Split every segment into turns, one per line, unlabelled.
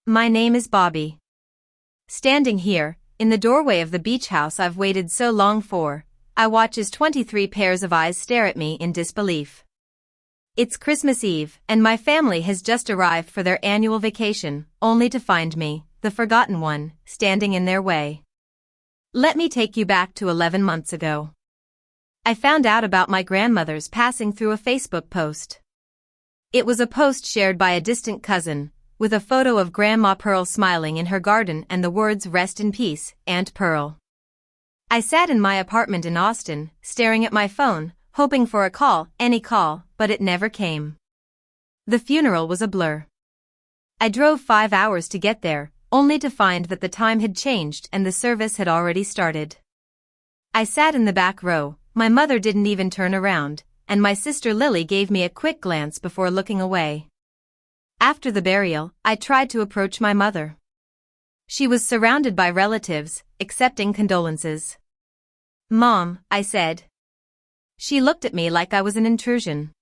My name is Bobby. Standing here, in the doorway of the beach house I've waited so long for, I watch as 23 pairs of eyes stare at me in disbelief. It's Christmas Eve, and my family has just arrived for their annual vacation, only to find me, the forgotten one, standing in their way. Let me take you back to 11 months ago. I found out about my grandmother's passing through a Facebook post. It was a post shared by a distant cousin, with a photo of Grandma Pearl smiling in her garden and the words "Rest in peace, Aunt Pearl." I sat in my apartment in Austin, staring at my phone, hoping for a call, any call, but it never came. The funeral was a blur. I drove 5 hours to get there, only to find that the time had changed and the service had already started. I sat in the back row, my mother didn't even turn around, and my sister Lily gave me a quick glance before looking away. After the burial, I tried to approach my mother. She was surrounded by relatives, accepting condolences. "Mom," I said. She looked at me like I was an intrusion.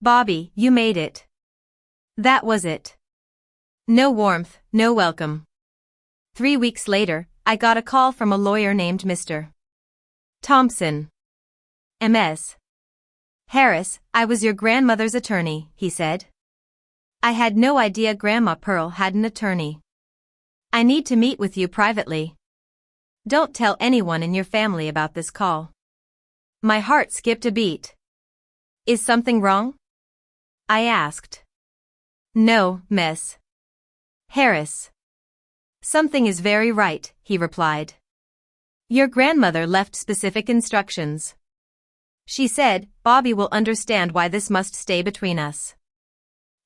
"Bobby, you made it." That was it. No warmth, no welcome. 3 weeks later, I got a call from a lawyer named Mr. Thompson. Ms. Harris, "I was your grandmother's attorney," he said. I had no idea Grandma Pearl had an attorney. "I need to meet with you privately. Don't tell anyone in your family about this call." My heart skipped a beat. "Is something wrong?" I asked. "No, Miss Harris. Something is very right," he replied. "Your grandmother left specific instructions. She said, Bobby will understand why this must stay between us."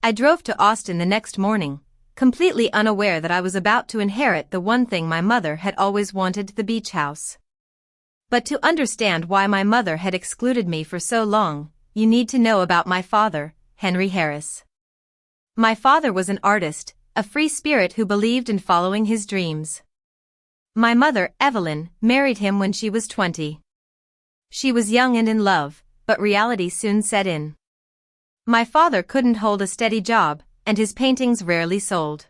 I drove to Austin the next morning, completely unaware that I was about to inherit the one thing my mother had always wanted, the beach house. But to understand why my mother had excluded me for so long, you need to know about my father, Henry Harris. My father was an artist, a free spirit who believed in following his dreams. My mother, Evelyn, married him when she was 20. She was young and in love, but reality soon set in. My father couldn't hold a steady job, and his paintings rarely sold.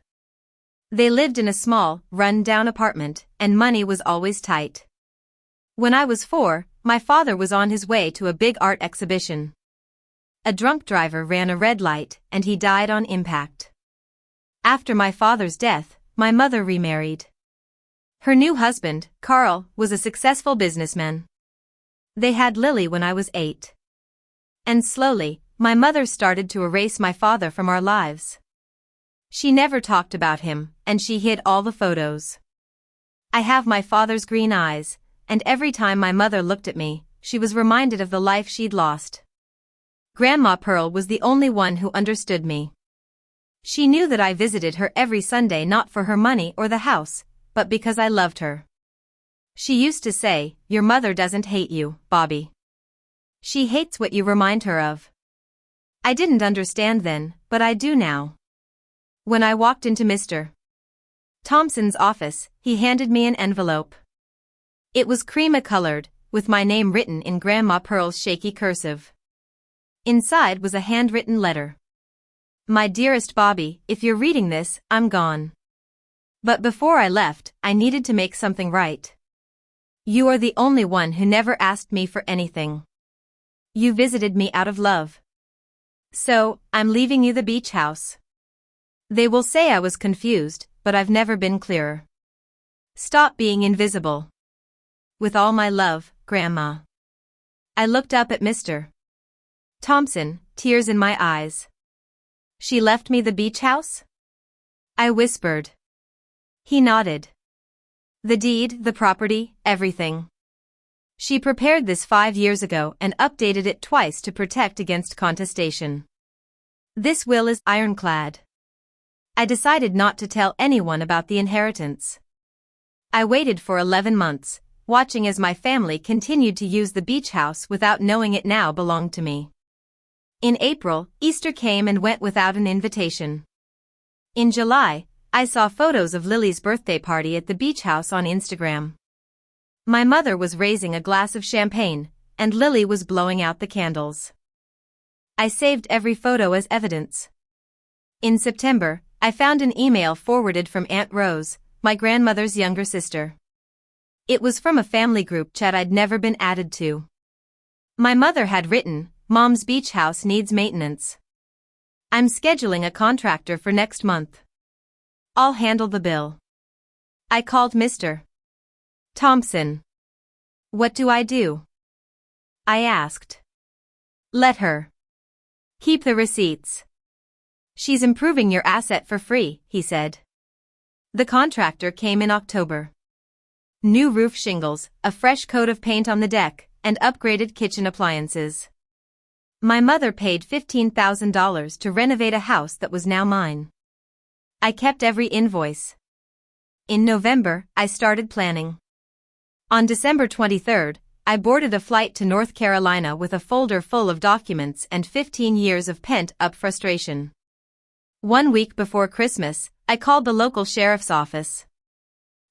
They lived in a small, run-down apartment, and money was always tight. When I was 4, my father was on his way to a big art exhibition. A drunk driver ran a red light, and he died on impact. After my father's death, my mother remarried. Her new husband, Carl, was a successful businessman. They had Lily when I was 8. And slowly, my mother started to erase my father from our lives. She never talked about him, and she hid all the photos. I have my father's green eyes, and every time my mother looked at me, she was reminded of the life she'd lost. Grandma Pearl was the only one who understood me. She knew that I visited her every Sunday not for her money or the house, but because I loved her. She used to say, "Your mother doesn't hate you, Bobby. She hates what you remind her of." I didn't understand then, but I do now. When I walked into Mr. Thompson's office, he handed me an envelope. It was crema-colored, with my name written in Grandma Pearl's shaky cursive. Inside was a handwritten letter. "My dearest Bobby, if you're reading this, I'm gone. But before I left, I needed to make something right. You are the only one who never asked me for anything. You visited me out of love. So, I'm leaving you the beach house. They will say I was confused, but I've never been clearer. Stop being invisible. With all my love, Grandma." I looked up at Mr. Thompson, tears in my eyes. "She left me the beach house?" I whispered. He nodded. "The deed, the property, everything. She prepared this 5 years ago and updated it twice to protect against contestation. This will is ironclad." I decided not to tell anyone about the inheritance. I waited for 11 months, watching as my family continued to use the beach house without knowing it now belonged to me. In April, Easter came and went without an invitation. In July, I saw photos of Lily's birthday party at the beach house on Instagram. My mother was raising a glass of champagne, and Lily was blowing out the candles. I saved every photo as evidence. In September, I found an email forwarded from Aunt Rose, my grandmother's younger sister. It was from a family group chat I'd never been added to. My mother had written, "Mom's beach house needs maintenance. I'm scheduling a contractor for next month. I'll handle the bill." I called Mr. Thompson. "What do I do?" I asked. "Let her keep the receipts. She's improving your asset for free," he said. The contractor came in October. New roof shingles, a fresh coat of paint on the deck, and upgraded kitchen appliances. My mother paid $15,000 to renovate a house that was now mine. I kept every invoice. In November, I started planning. On December 23rd, I boarded a flight to North Carolina with a folder full of documents and 15 years of pent-up frustration. 1 week before Christmas, I called the local sheriff's office.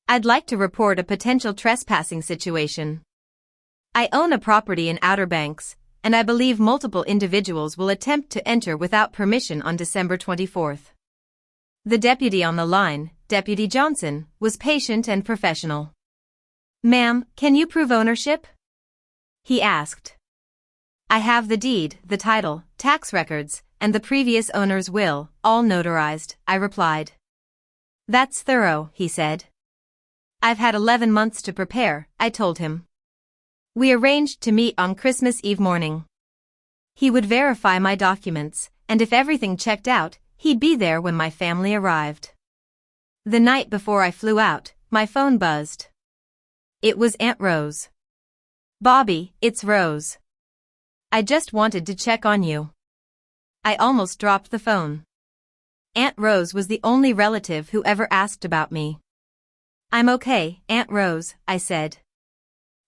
"I'd like to report a potential trespassing situation. I own a property in Outer Banks, and I believe multiple individuals will attempt to enter without permission on December 24th. The deputy on the line, Deputy Johnson, was patient and professional. "Ma'am, can you prove ownership?" he asked. "I have the deed, the title, tax records, and the previous owner's will, all notarized," I replied. "That's thorough," he said. "I've had 11 months to prepare," I told him. We arranged to meet on Christmas Eve morning. He would verify my documents, and if everything checked out, he'd be there when my family arrived. The night before I flew out, my phone buzzed. It was Aunt Rose. "Bobby, it's Rose. I just wanted to check on you." I almost dropped the phone. Aunt Rose was the only relative who ever asked about me. "I'm okay, Aunt Rose," I said.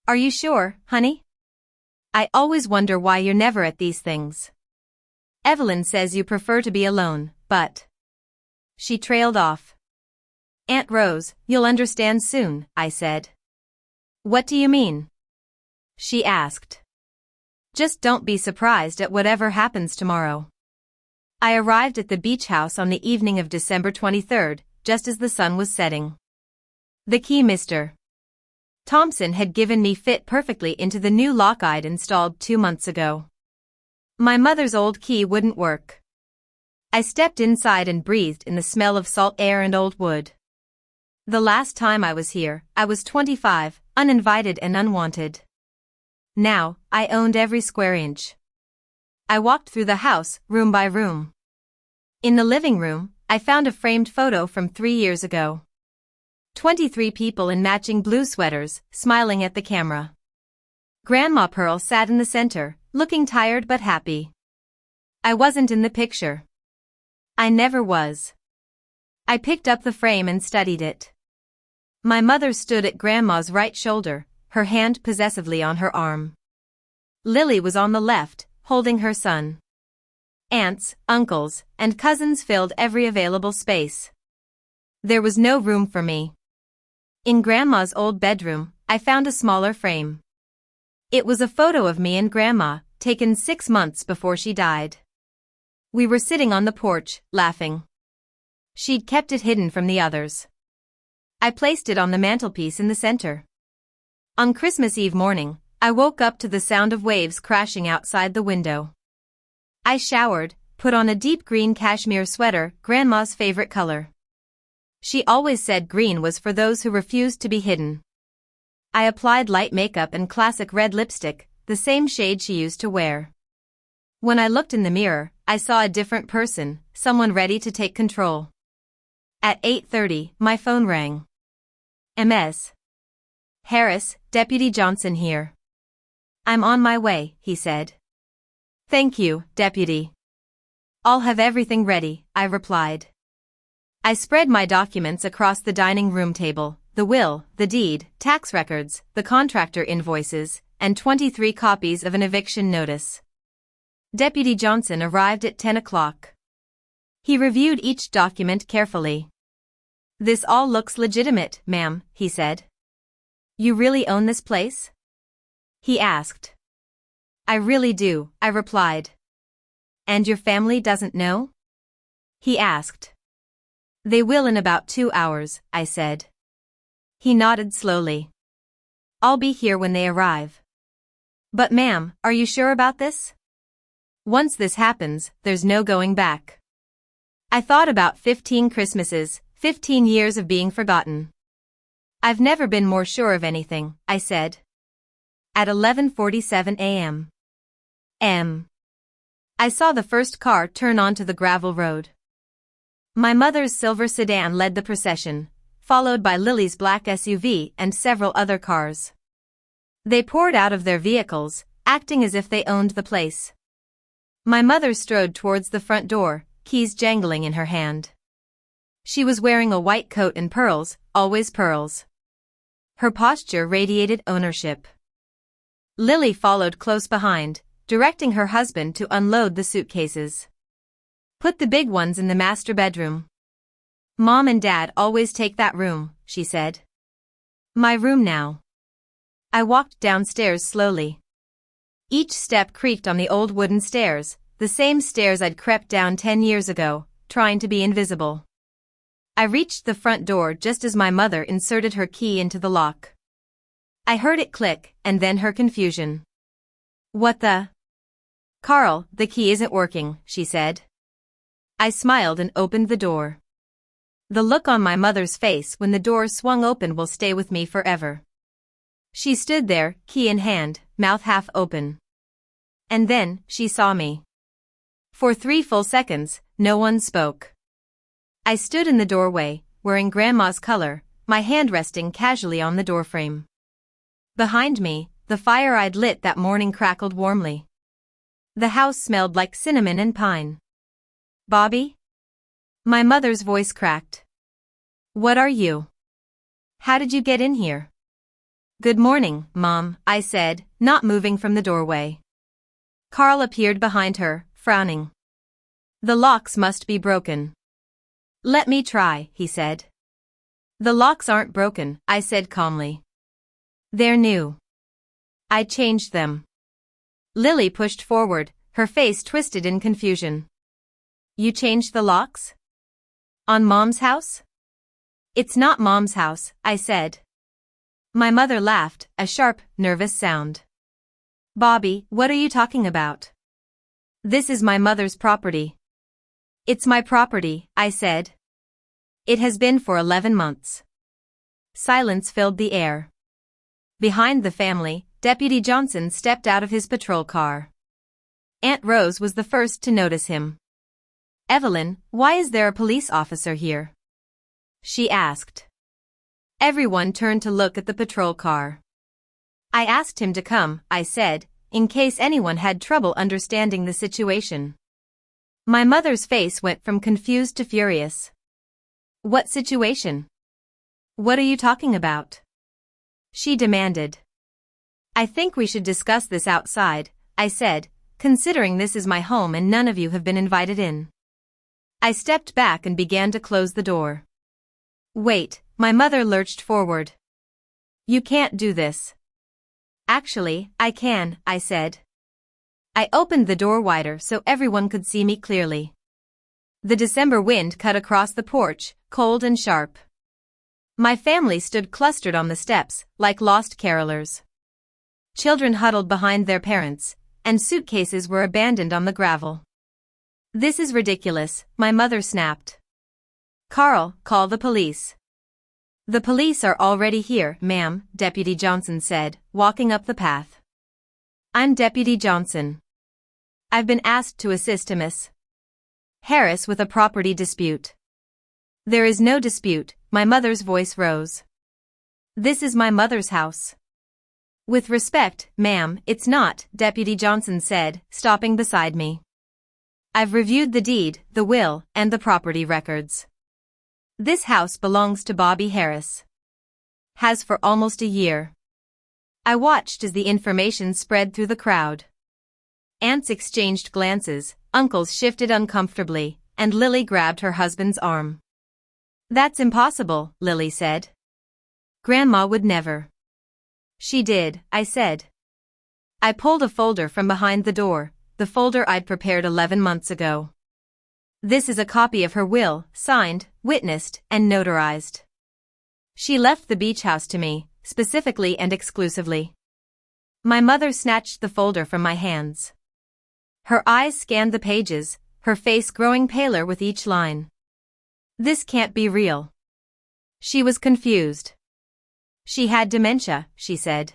"Are you sure, honey? I always wonder why you're never at these things. Evelyn says you prefer to be alone, but..." She trailed off. "Aunt Rose, you'll understand soon," I said. "What do you mean?" she asked. "Just don't be surprised at whatever happens tomorrow." I arrived at the beach house on the evening of December 23rd, just as the sun was setting. The key Mr. Thompson had given me fit perfectly into the new lock I'd installed 2 months ago. My mother's old key wouldn't work. I stepped inside and breathed in the smell of salt air and old wood. The last time I was here, I was 25, uninvited and unwanted. Now, I owned every square inch. I walked through the house, room by room. In the living room, I found a framed photo from 3 years ago. 23 people in matching blue sweaters, smiling at the camera. Grandma Pearl sat in the center, looking tired but happy. I wasn't in the picture. I never was. I picked up the frame and studied it. My mother stood at Grandma's right shoulder, her hand possessively on her arm. Lily was on the left, holding her son. Aunts, uncles, and cousins filled every available space. There was no room for me. In Grandma's old bedroom, I found a smaller frame. It was a photo of me and Grandma, taken 6 months before she died. We were sitting on the porch, laughing. She'd kept it hidden from the others. I placed it on the mantelpiece in the center. On Christmas Eve morning, I woke up to the sound of waves crashing outside the window. I showered, put on a deep green cashmere sweater, Grandma's favorite color. She always said green was for those who refused to be hidden. I applied light makeup and classic red lipstick, the same shade she used to wear. When I looked in the mirror, I saw a different person, someone ready to take control. At 8:30, my phone rang. "Ms. Harris, Deputy Johnson here." "I'm on my way," he said. "Thank you, Deputy. I'll have everything ready," I replied. I spread my documents across the dining room table, the will, the deed, tax records, the contractor invoices, and 23 copies of an eviction notice. Deputy Johnson arrived at 10 o'clock. He reviewed each document carefully. "This all looks legitimate, ma'am," he said. "You really own this place?" he asked. "I really do," I replied. "And your family doesn't know?" he asked. They will in about 2 hours, I said. He nodded slowly. I'll be here when they arrive. But ma'am, are you sure about this? Once this happens, there's no going back. I thought about 15 Christmases, 15 years of being forgotten. I've never been more sure of anything, I said. At 11:47 a.m. I saw the first car turn onto the gravel road. My mother's silver sedan led the procession, followed by Lily's black SUV and several other cars. They poured out of their vehicles, acting as if they owned the place. My mother strode towards the front door, keys jangling in her hand. She was wearing a white coat and pearls, always pearls. Her posture radiated ownership. Lily followed close behind, directing her husband to unload the suitcases. Put the big ones in the master bedroom. Mom and Dad always take that room, she said. My room now. I walked downstairs slowly. Each step creaked on the old wooden stairs, the same stairs I'd crept down 10 years ago, trying to be invisible. I reached the front door just as my mother inserted her key into the lock. I heard it click, and then her confusion. What the? Carl, the key isn't working, she said. I smiled and opened the door. The look on my mother's face when the door swung open will stay with me forever. She stood there, key in hand, mouth half open. And then, she saw me. For 3 full seconds, no one spoke. I stood in the doorway, wearing Grandma's color, my hand resting casually on the doorframe. Behind me, the fire I'd lit that morning crackled warmly. The house smelled like cinnamon and pine. Bobby? My mother's voice cracked. What are you? How did you get in here? Good morning, Mom, I said, not moving from the doorway. Carl appeared behind her, frowning. The locks must be broken. Let me try, he said. The locks aren't broken, I said calmly. They're new. I changed them. Lily pushed forward, her face twisted in confusion. You changed the locks? On Mom's house? It's not Mom's house, I said. My mother laughed, a sharp, nervous sound. Bobby, what are you talking about? This is my mother's property. It's my property, I said. It has been for 11 months. Silence filled the air. Behind the family, Deputy Johnson stepped out of his patrol car. Aunt Rose was the first to notice him. Evelyn, why is there a police officer here? She asked. Everyone turned to look at the patrol car. I asked him to come, I said, in case anyone had trouble understanding the situation. My mother's face went from confused to furious. What situation? What are you talking about? She demanded. I think we should discuss this outside, I said, considering this is my home and none of you have been invited in. I stepped back and began to close the door. Wait, my mother lurched forward. You can't do this. Actually, I can, I said. I opened the door wider so everyone could see me clearly. The December wind cut across the porch, cold and sharp. My family stood clustered on the steps, like lost carolers. Children huddled behind their parents, and suitcases were abandoned on the gravel. This is ridiculous, my mother snapped. Carl, call the police. The police are already here, ma'am, Deputy Johnson said, walking up the path. I'm Deputy Johnson. I've been asked to assist Miss Harris with a property dispute. There is no dispute, my mother's voice rose. This is my mother's house. With respect, ma'am, it's not, Deputy Johnson said, stopping beside me. I've reviewed the deed, the will, and the property records. This house belongs to Bobby Harris. Has for almost a year. I watched as the information spread through the crowd. Aunts exchanged glances, uncles shifted uncomfortably, and Lily grabbed her husband's arm. That's impossible, Lily said. Grandma would never. She did, I said. I pulled a folder from behind the door, the folder I'd prepared 11 months ago. This is a copy of her will, signed, witnessed, and notarized. She left the beach house to me, specifically and exclusively. My mother snatched the folder from my hands. Her eyes scanned the pages, her face growing paler with each line. This can't be real. She was confused. She had dementia, she said.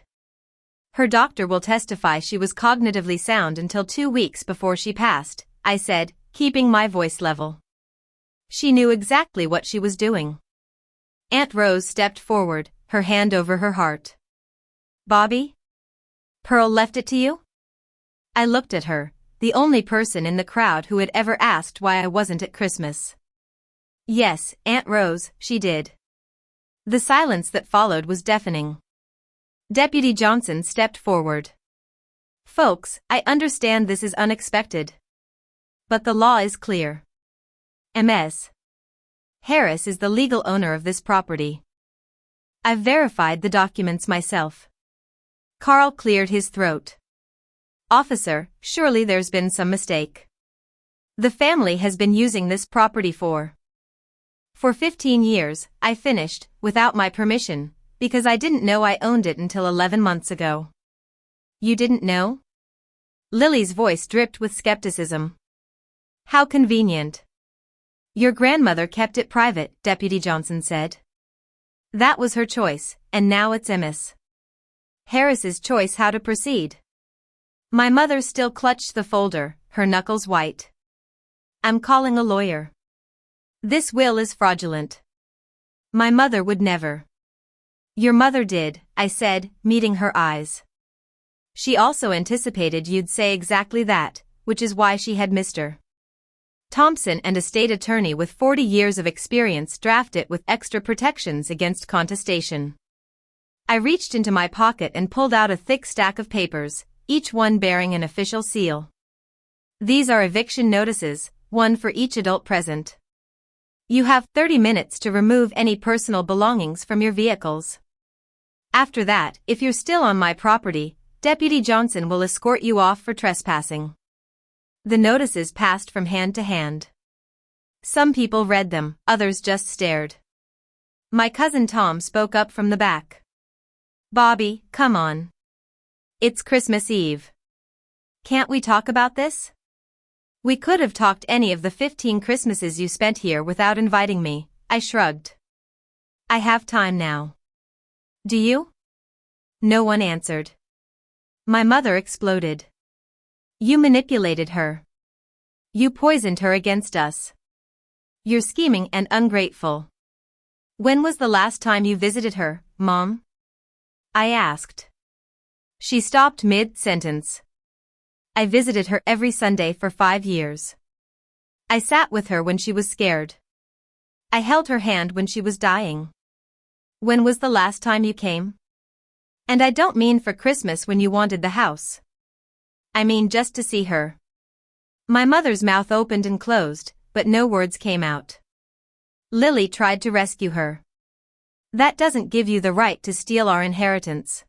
Her doctor will testify she was cognitively sound until 2 weeks before she passed, I said, keeping my voice level. She knew exactly what she was doing. Aunt Rose stepped forward, her hand over her heart. Bobby? Pearl left it to you? I looked at her, the only person in the crowd who had ever asked why I wasn't at Christmas. Yes, Aunt Rose, she did. The silence that followed was deafening. Deputy Johnson stepped forward. Folks, I understand this is unexpected. But the law is clear. Ms. Harris is the legal owner of this property. I've verified the documents myself. Carl cleared his throat. Officer, surely there's been some mistake. The family has been using this property for 15 years, I finished, without my permission, because I didn't know I owned it until 11 months ago. You didn't know? Lily's voice dripped with skepticism. How convenient. Your grandmother kept it private, Deputy Johnson said. That was her choice, and now it's Ms. Harris's choice how to proceed. My mother still clutched the folder, her knuckles white. I'm calling a lawyer. This will is fraudulent. My mother would never. Your mother did, I said, meeting her eyes. She also anticipated you'd say exactly that, which is why she had Mr. Thompson and a state attorney with 40 years of experience draft it with extra protections against contestation. I reached into my pocket and pulled out a thick stack of papers, each one bearing an official seal. These are eviction notices, one for each adult present. You have 30 minutes to remove any personal belongings from your vehicles. After that, if you're still on my property, Deputy Johnson will escort you off for trespassing. The notices passed from hand to hand. Some people read them, others just stared. My cousin Tom spoke up from the back. Bobby, come on. It's Christmas Eve. Can't we talk about this? We could have talked any of the 15 Christmases you spent here without inviting me, I shrugged. I have time now. Do you? No one answered. My mother exploded. You manipulated her. You poisoned her against us. You're scheming and ungrateful. When was the last time you visited her, Mom? I asked. She stopped mid-sentence. I visited her every Sunday for 5 years. I sat with her when she was scared. I held her hand when she was dying. When was the last time you came? And I don't mean for Christmas when you wanted the house. I mean just to see her. My mother's mouth opened and closed, but no words came out. Lily tried to rescue her. That doesn't give you the right to steal our inheritance.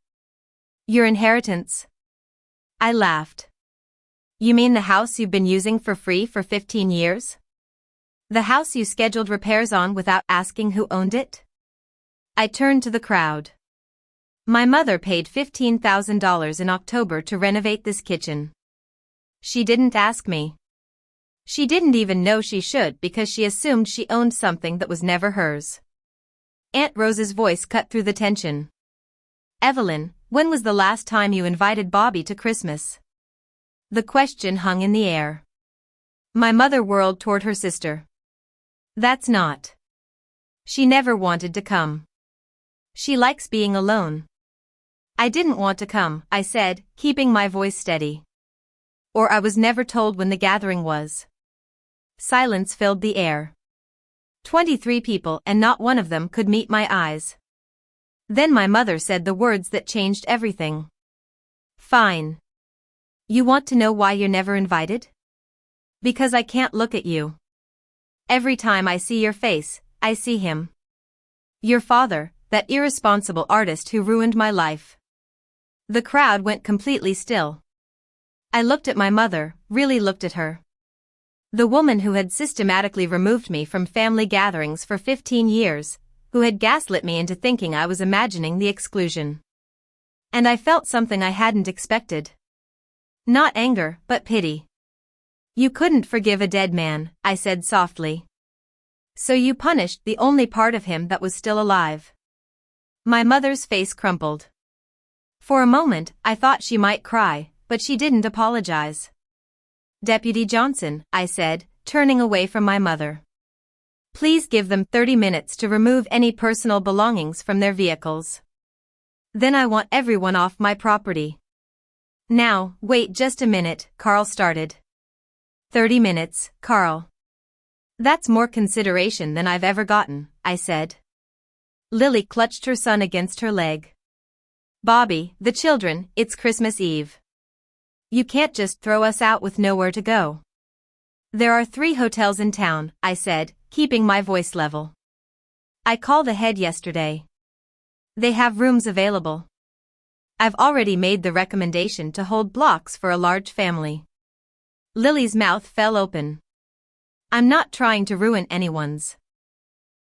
Your inheritance? I laughed. You mean the house you've been using for free for 15 years? The house you scheduled repairs on without asking who owned it? I turned to the crowd. My mother paid $15,000 in October to renovate this kitchen. She didn't ask me. She didn't even know she should because she assumed she owned something that was never hers. Aunt Rose's voice cut through the tension. Evelyn, when was the last time you invited Bobby to Christmas? The question hung in the air. My mother whirled toward her sister. That's not. She never wanted to come. She likes being alone. I didn't want to come, I said, keeping my voice steady. Or I was never told when the gathering was. Silence filled the air. 23 people and not one of them could meet my eyes. Then my mother said the words that changed everything. Fine. You want to know why you're never invited? Because I can't look at you. Every time I see your face, I see him. Your father, that irresponsible artist who ruined my life. The crowd went completely still. I looked at my mother, really looked at her. The woman who had systematically removed me from family gatherings for 15 years, who had gaslit me into thinking I was imagining the exclusion. And I felt something I hadn't expected. Not anger, but pity. You couldn't forgive a dead man, I said softly. So you punished the only part of him that was still alive. My mother's face crumpled. For a moment, I thought she might cry, but she didn't apologize. Deputy Johnson, I said, turning away from my mother. Please give them 30 minutes to remove any personal belongings from their vehicles. Then I want everyone off my property. Now, wait just a minute, Carl started. 30 minutes, Carl. That's more consideration than I've ever gotten, I said. Lily clutched her son against her leg. Bobby, the children, it's Christmas Eve. You can't just throw us out with nowhere to go. There are 3 hotels in town, I said, keeping my voice level. I called ahead yesterday. They have rooms available. I've already made the recommendation to hold blocks for a large family. Lily's mouth fell open. I'm not trying to ruin anyone's.